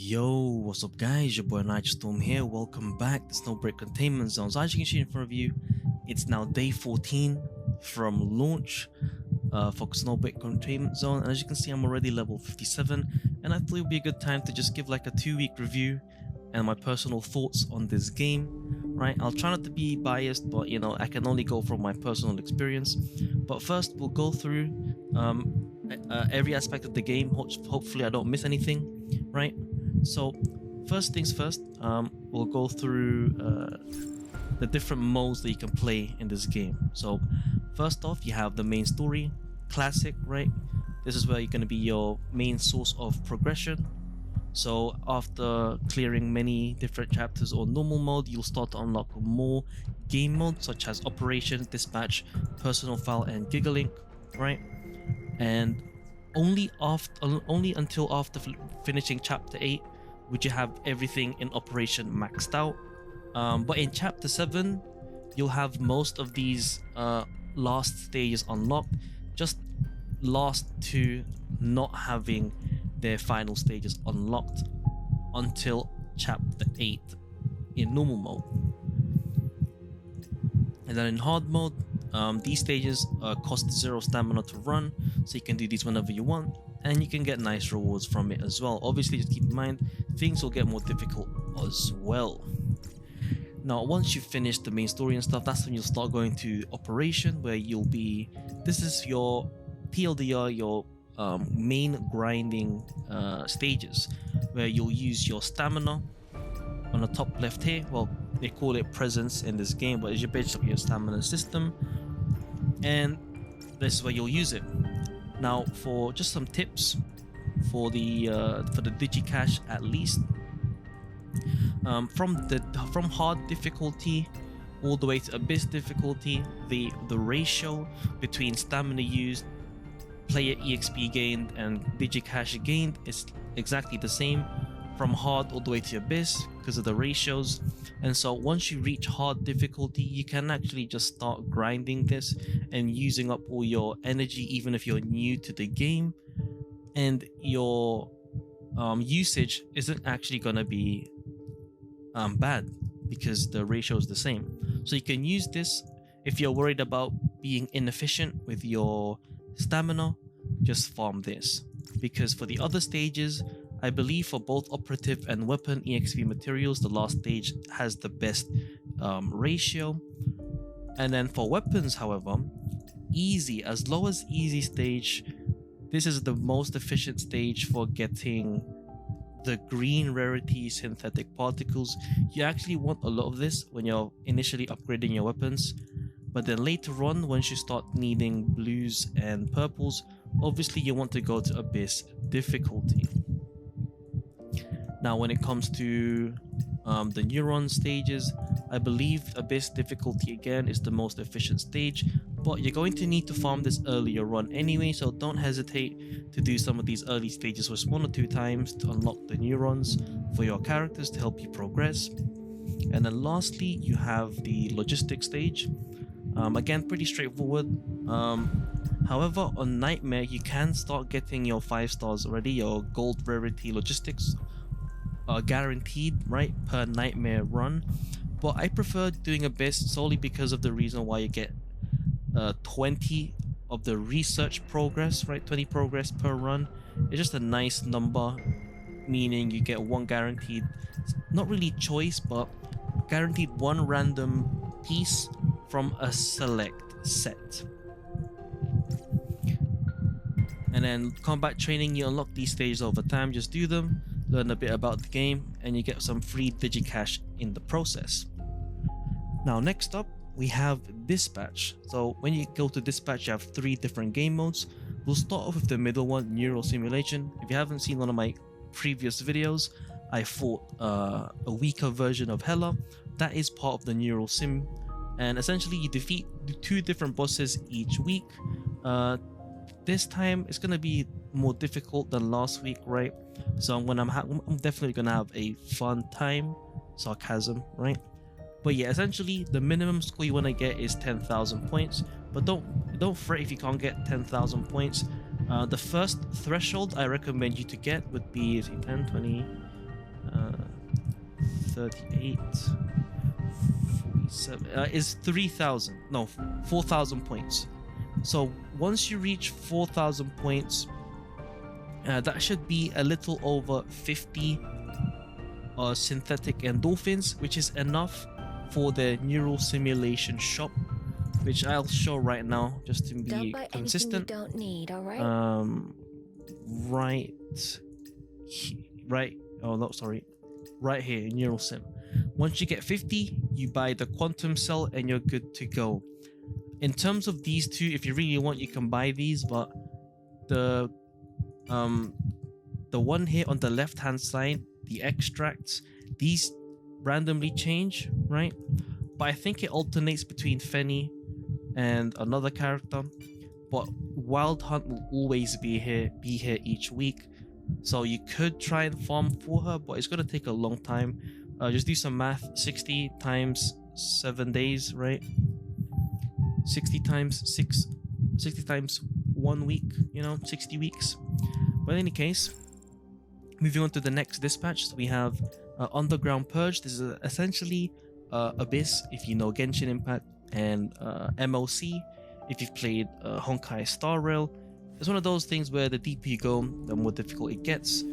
Yo, what's up guys, your boy Nitrostorm here, welcome back to Snowbreak Containment Zones. As you can see in front of you, it's now day 14 from launch for Snowbreak Containment Zone, and as you can see I'm already level 57, and I thought it would be a good time to just give like a 2-week review and my personal thoughts on this game, right? I'll try not to be biased, but you know, I can only go from my personal experience. But first we'll go through every aspect of the game. Hopefully I don't miss anything, right? So first things first, we'll go through the different modes that you can play in this game. So first off, you have the main story, classic, right? This is where you're going to be your main source of progression. So after clearing many different chapters on normal mode, you'll start to unlock more game modes such as Operation, Dispatch, Personal File, and Gigalink, right? And only until after finishing chapter 8 would you have everything in Operation maxed out. But in chapter 7 you'll have most of these last stages unlocked, just last to not having their final stages unlocked until chapter 8 in normal mode. And then in hard mode, these stages cost 0 stamina to run, so you can do these whenever you want, and you can get nice rewards from it as well. Obviously, just keep in mind, things will get more difficult as well. Now, once you finish the main story and stuff, that's when you'll start going to Operation, where you'll be... This is your TLDR, your main grinding stages, where you'll use your stamina on the top left here. Well, they call it presence in this game, but it's basically your stamina system, and this is where you'll use it. Now, for just some tips for the digicash, at least from hard difficulty all the way to abyss difficulty, the ratio between stamina used, player EXP gained, and digicash gained is exactly the same from hard all the way to abyss because of the ratios. And so once you reach hard difficulty, you can actually just start grinding this and using up all your energy, even if you're new to the game, and your usage isn't actually going to be bad because the ratio is the same. So you can use this if you're worried about being inefficient with your stamina. Just farm this, because for the other stages, I believe for both operative and weapon EXP materials, the last stage has the best ratio. And then for weapons, however, easy, as low as easy stage, this is the most efficient stage for getting the green rarity synthetic particles. You actually want a lot of this when you're initially upgrading your weapons, but then later on, once you start needing blues and purples, obviously you want to go to abyss difficulty. Now, when it comes to the neuron stages, I believe abyss difficulty again is the most efficient stage, but you're going to need to farm this earlier on anyway, so don't hesitate to do some of these early stages just 1 or 2 times to unlock the neurons for your characters to help you progress. And then lastly, you have the logistics stage. Again, pretty straightforward. However, on Nightmare, you can start getting your 5 stars already, your gold rarity logistics guaranteed, right, per Nightmare run. But I prefer doing Abyss solely because of the reason why you get 20 of the research progress, right, 20 progress per run. It's just a nice number, meaning you get 1 guaranteed, not really choice, but guaranteed 1 random piece from a select set. And then combat training, you unlock these stages over time. Just do them, learn a bit about the game, and you get some free digicash in the process. Now, next up, we have Dispatch. So when you go to Dispatch, you have 3 different game modes. We'll start off with the middle one, Neural Simulation. If you haven't seen one of my previous videos, I fought a weaker version of Hela. That is part of the Neural Sim, and essentially you defeat 2 different bosses each week. This time it's gonna be more difficult than last week, right? So I'm definitely gonna have a fun time. Sarcasm, right? But yeah, essentially the minimum score you want to get is 10,000 points, but don't fret if you can't get 10,000 points. The first threshold I recommend you to get would be 10, 20, 38, 47 is 3,000. No, 4,000 points. So once you reach 4,000 points, that should be a little over 50 synthetic endorphins, which is enough for the neural simulation shop, which I'll show right now just to be consistent. Don't need, all right? Right here in neural sim. Once you get 50, you buy the quantum cell and you're good to go. In terms of these two, if you really want, you can buy these, but the one here on the left hand side, the extracts, these randomly change, right? But I think it alternates between Fenny and another character, but Wild Hunt will always be here each week, so you could try and farm for her, but it's going to take a long time. Just do some math. 60 times 7 days, right? 60 times 1 week, 60 weeks. But in any case, moving on to the next dispatch, so we have Underground Purge. This is essentially Abyss, if you know Genshin Impact, and MLC, if you've played Honkai Star Rail. It's one of those things where the deeper you go, the more difficult it gets.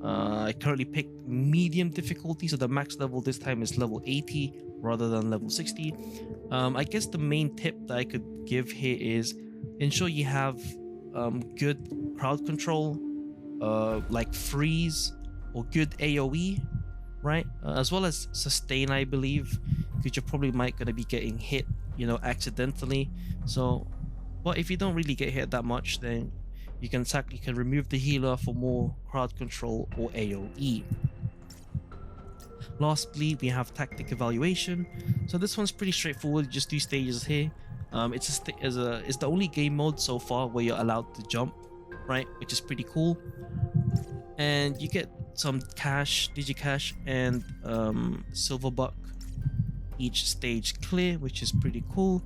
I currently picked medium difficulty, so the max level this time is level 80 rather than level 60. I guess the main tip that I could give here is ensure you have good crowd control, like freeze or good AoE, right? As well as sustain, I believe, because you're probably might gonna be getting hit, accidentally. So, but if you don't really get hit that much, then you can remove the healer for more crowd control or AoE. Lastly, we have tactic evaluation. So this one's pretty straightforward. You just do stages here. It's the only game mode so far where you're allowed to jump, right? Which is pretty cool. And you get some cash, digicash, and silver buck each stage clear, which is pretty cool.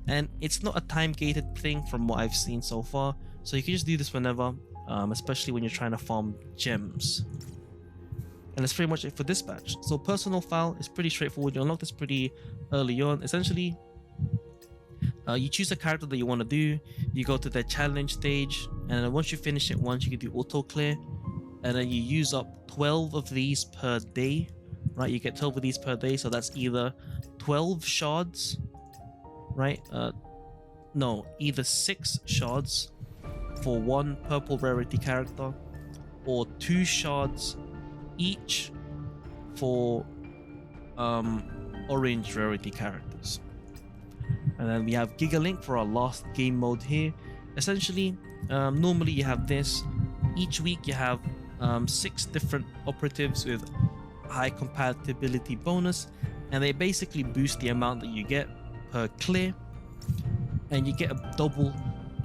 And it's not a time gated thing from what I've seen so far, so you can just do this whenever, especially when you're trying to farm gems. And that's pretty much it for dispatch. So personal file is pretty straightforward. You unlock this pretty early on. Essentially, you choose a character that you want to do, you go to the challenge stage, and then once you finish it once, you can do auto clear, and then you use up 12 of these per day, right? You get 12 of these per day, so that's either 12 shards, right? No, either 6 shards for 1 purple rarity character, or 2 shards each for orange rarity characters. And then we have Gigalink for our last game mode here. Essentially, normally you have this. Each week you have 6 different operatives with high compatibility bonus, and they basically boost the amount that you get per clear, and you get a double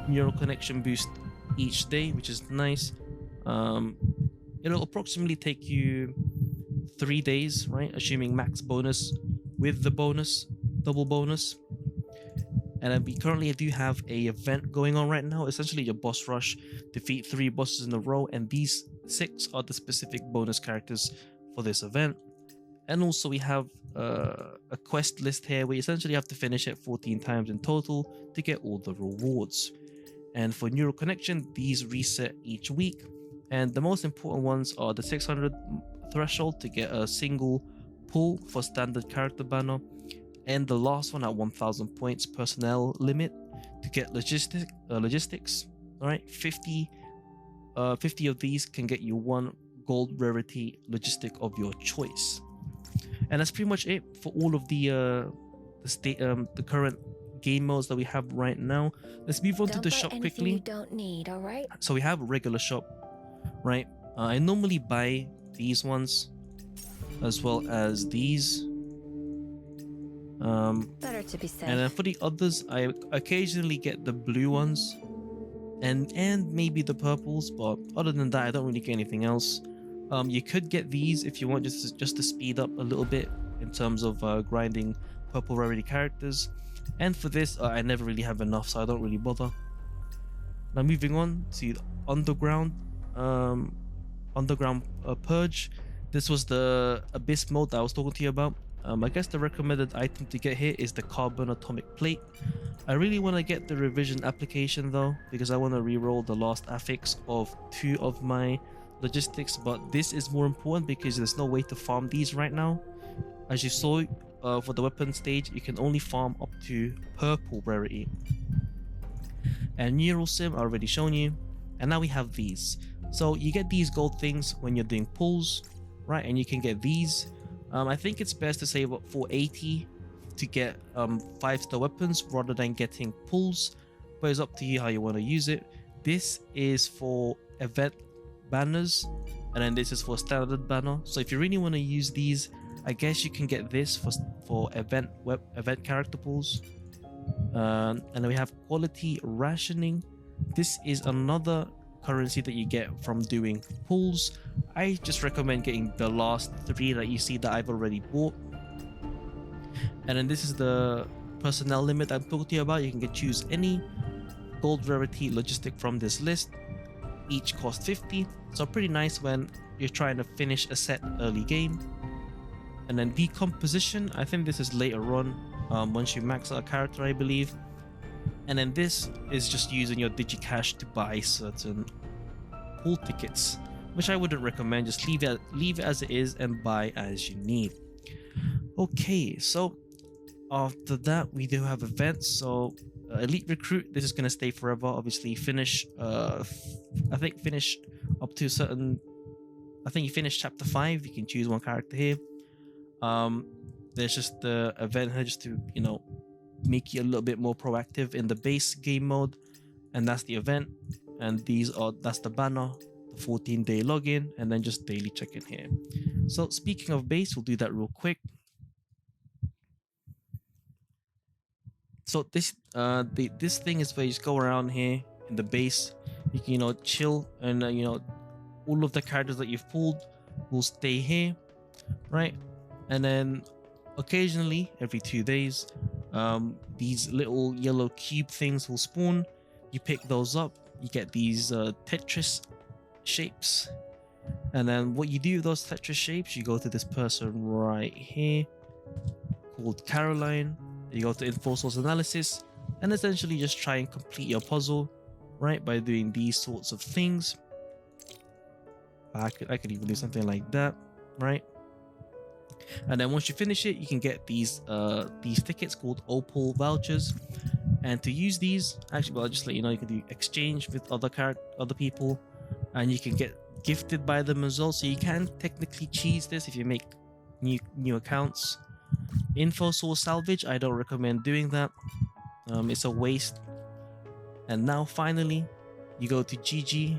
neural connection boost each day, which is nice. It'll approximately take you 3 days, right? Assuming max bonus with the bonus, double bonus. And then we currently do have a event going on right now. Essentially, your boss rush, defeat 3 bosses in a row, and these 6 are the specific bonus characters for this event. And also we have a quest list here where you essentially have to finish it 14 times in total to get all the rewards. And for neural connection, these reset each week, and the most important ones are the 600 threshold to get a single pull for standard character banner, and the last one at 1000 points personnel limit to get logistics. All right, 50 of these can get you 1 gold rarity logistic of your choice. And that's pretty much it for all of the current game modes that we have right now. Let's move on to the shop quickly. You don't need, all right? So we have a regular shop, right? I normally buy these ones as well as these. Better to be safe. And then for the others, I occasionally get the blue ones and maybe the purples, but other than that, I don't really get anything else. You could get these if you want, just to speed up a little bit in terms of grinding purple rarity characters. And for this, I never really have enough, so I don't really bother. Now moving on to Underground Purge. This was the Abyss mode that I was talking to you about. I guess the recommended item to get here is the Carbon Atomic Plate. I really want to get the revision application though, because I want to reroll the last affix of 2 of my logistics, but this is more important because there's no way to farm these right now. As you saw, for the weapon stage, you can only farm up to purple rarity. And Neural Sim I already shown you, and now we have these. So you get these gold things when you're doing pulls, right? And you can get these. I think it's best to save up 480 to get 5-star weapons rather than getting pulls, but it's up to you how you want to use it. This is for event banners, and then this is for standard banner. So if you really want to use these, I guess you can get this for event character pulls. And then we have quality rationing. This is another currency that you get from doing pulls. I just recommend getting the last 3 that you see that I've already bought. And then this is the personnel limit I'm talking to you about. You can choose any gold rarity logistic from this list. Each cost 50, so pretty nice when you're trying to finish a set early game. And then decomposition, I think this is later on, once you max out a character, I believe. And then this is just using your digicash to buy certain pool tickets, which I wouldn't recommend. Just leave it as it is and buy as you need. Okay, so after that we do have events. So elite recruit, this is going to stay forever. Obviously finish I think finish up to a certain, I think you finish chapter 5, you can choose one character here. There's just the event here just to, you know, make you a little bit more proactive in the base game mode, and that's the event. And that's the banner, the 14-day login, and then just daily check-in here. So speaking of base, we'll do that real quick. So this this thing is where you just go around here in the base. You can, you know, chill, and you know, all of the characters that you've pulled will stay here, right? And then occasionally, every 2 days, these little yellow cube things will spawn. You pick those up, you get these Tetris shapes, and then what you do with those Tetris shapes, you go to this person right here called Caroline. You go to info source analysis and essentially just try and complete your puzzle, right, by doing these sorts of things. I could even do something like that, right? And then once you finish it, you can get these tickets called opal vouchers. And to use these, actually, well, I'll just let you know, you can do exchange with other people, and you can get gifted by them as well. So you can technically cheese this if you make new accounts. Info source salvage, I don't recommend doing that. It's a waste. And now finally, you go to GG.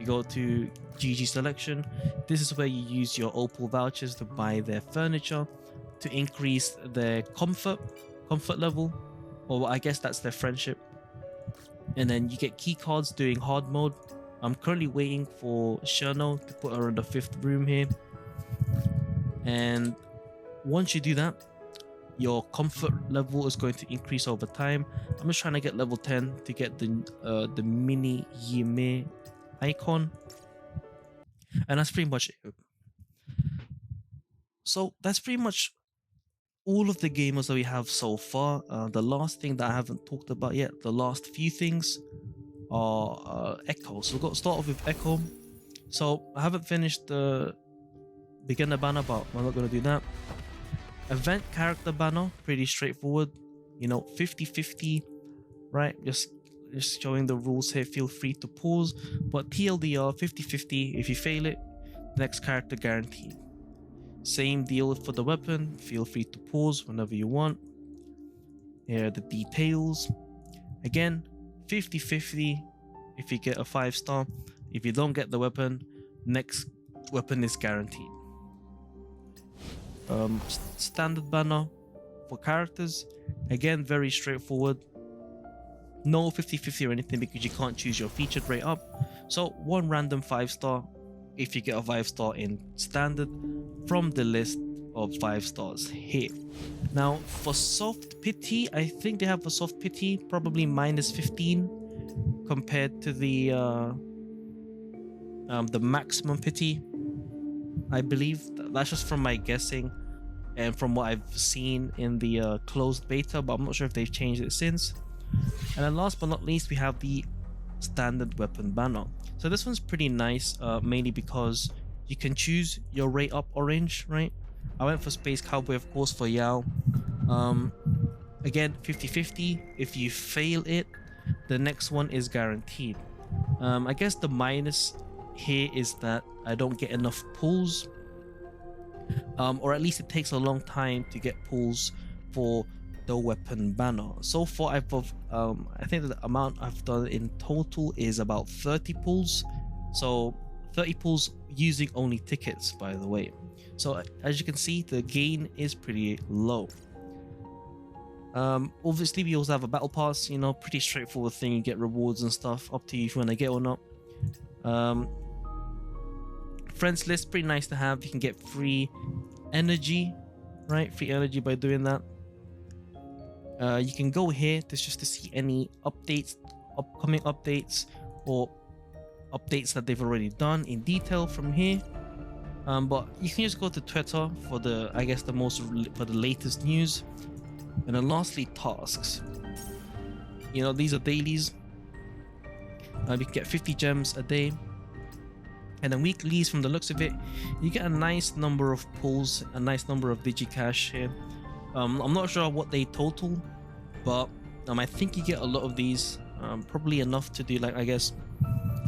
You go to GG selection. This is where you use your opal vouchers to buy their furniture to increase their comfort level, or I guess that's their friendship. And then you get key cards doing hard mode. I'm currently waiting for Sherno to put her in the 5th room here. And once you do that, your comfort level is going to increase over time. I'm just trying to get level 10 to get the mini Yime icon, and that's pretty much it. So that's pretty much all of the gamers that we have so far. The last thing that I haven't talked about yet, the last few things, are Echo. So we've got to start off with Echo. So I haven't finished the beginner banner, but I'm not going to do that. Event character banner, pretty straightforward, you know, 50-50, right? Just showing the rules here. Feel free to pause, but TLDR 50-50. If you fail it, next character guaranteed. Same deal for the weapon. Feel free to pause whenever you want. Here are the details. Again, 50-50 if you get a 5-star. If you don't get the weapon, next weapon is guaranteed. Standard banner for characters, again, very straightforward. No 50-50 or anything because you can't choose your featured rate up. So one random 5-star if you get a 5-star in standard from the list of 5 stars here. Now for soft pity, I think they have a soft pity probably -15 compared to the maximum pity. I believe that's just from my guessing and from what I've seen in the closed beta, but I'm not sure if they've changed it since. And then last but not least, we have the standard weapon banner. So this one's pretty nice, mainly because you can choose your rate up orange, right? I went for Space Cowboy, of course, for Yao. Again, 50-50. If you fail it, the next one is guaranteed. I guess the minus here is that I don't get enough pulls, or at least it takes a long time to get pulls for the weapon banner. So far, I think that the amount I've done in total is about 30 pulls. So 30 pulls using only tickets, by the way. So as you can see, the gain is pretty low. Obviously we also have a battle pass, you know, pretty straightforward thing. You get rewards and stuff, up to you if you want to get or not. Friends list, pretty nice to have. You can get free energy, right? Free energy by doing that. You can go here just to see any updates, upcoming updates, or updates that they've already done in detail from here. But you can just go to Twitter for the, I guess, for the latest news. And then lastly, tasks. You know, these are dailies. You can get 50 gems a day. And then weeklies, from the looks of it, you get a nice number of pulls, a nice number of digicash here. I'm not sure what they total, but I think you get a lot of these. Probably enough to do, like, I guess,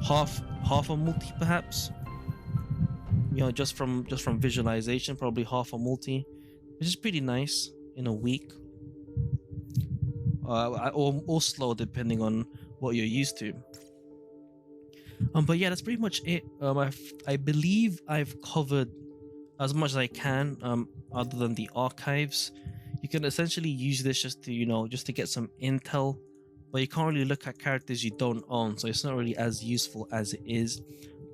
half a multi perhaps. You know, just from visualization, probably half a multi, which is pretty nice in a week. Or slow, depending on what you're used to. But yeah, that's pretty much it. I believe I've covered as much as I can, other than the archives. You can essentially use this just to, you know, just to get some intel, but you can't really look at characters you don't own, so it's not really as useful as it is.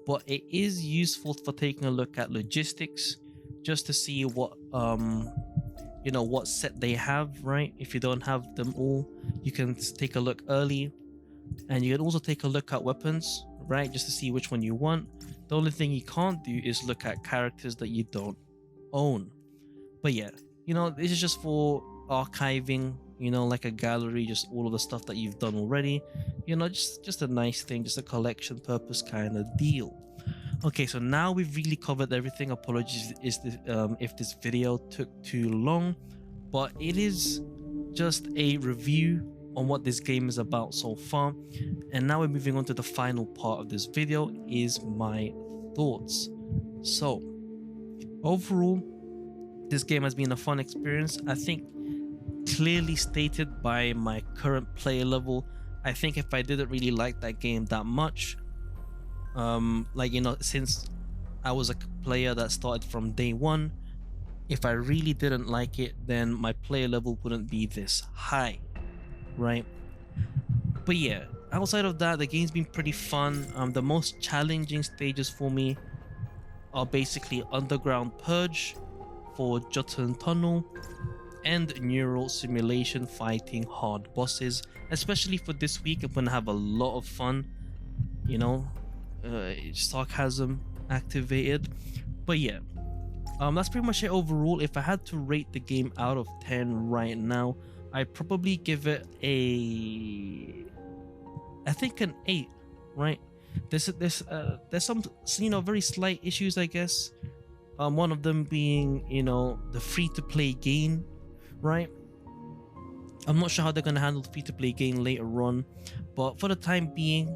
But it is useful for taking a look at logistics, just to see what you know, what set they have, right? If you don't have them all, you can take a look early, and you can also take a look at weapons, right? Just to see which one you want. The only thing you can't do is look at characters that you don't own. But yeah, you know, this is just for archiving, you know, like a gallery, just all of the stuff that you've done already, you know, just a nice thing, just a collection purpose kind of deal. Okay, so now we've really covered everything. Apologies if this video took too long, but it is just a review on what this game is about so far. And now we're moving on to the final part of this video, is my thoughts. So overall, this game has been a fun experience. I think clearly stated by my current player level, I think if I didn't really like that game that much, like, you know, since I was a player that started from day one, if I really didn't like it, then my player level wouldn't be this high, right? But yeah, outside of that, the game's been pretty fun. The most challenging stages for me are basically Underground Purge for Jotun Tunnel and Neural Simulation fighting hard bosses. Especially for this week, I'm gonna have a lot of fun, you know, sarcasm activated. But yeah, that's pretty much it overall. If I had to rate the game out of 10 right now, I'd probably give it I think an 8, right? There's some, you know, very slight issues, I guess. One of them being, you know, the free-to-play gain, right? I'm not sure how they're gonna handle the free-to-play gain later on, but for the time being,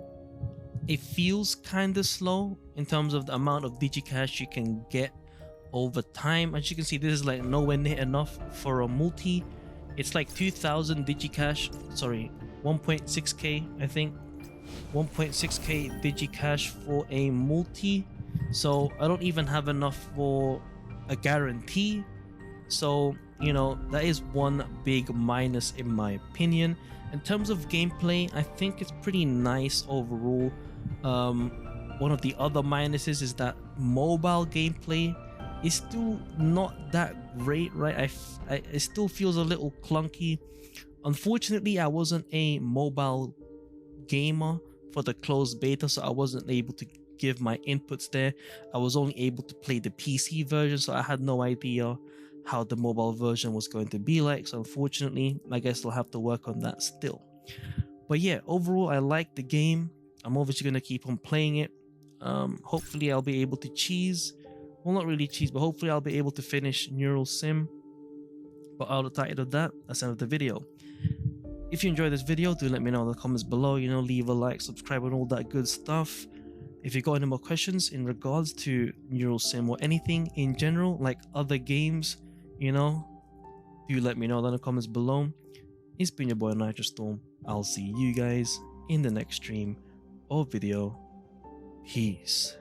it feels kind of slow in terms of the amount of digicash you can get over time. As you can see, this is like nowhere near enough for a multi. It's like 2,000 digicash, sorry, 1.6k, I think, 1.6k digicash for a multi. So I don't even have enough for a guarantee. So, you know, that is one big minus in my opinion. In terms of gameplay, I think it's pretty nice overall. One of the other minuses is that mobile gameplay is still not that great, right? It still feels a little clunky. Unfortunately, I wasn't a mobile gamer for the closed beta, so I wasn't able to give my inputs there. I was only able to play the PC version, so I had no idea how the mobile version was going to be like. So unfortunately, I guess I'll have to work on that still. But yeah, overall, I like the game. I'm obviously going to keep on playing it. Hopefully I'll be able to cheese. Well, not really cheese, but hopefully I'll be able to finish Neural Sim. But outside of that, that's the end of the video. If you enjoyed this video, do let me know in the comments below. You know, leave a like, subscribe, and all that good stuff. If you got any more questions in regards to Neural Sim or anything in general, like other games, you know, do let me know in the comments below. It's been your boy Nitrostorm. I'll see you guys in the next stream or video. Peace.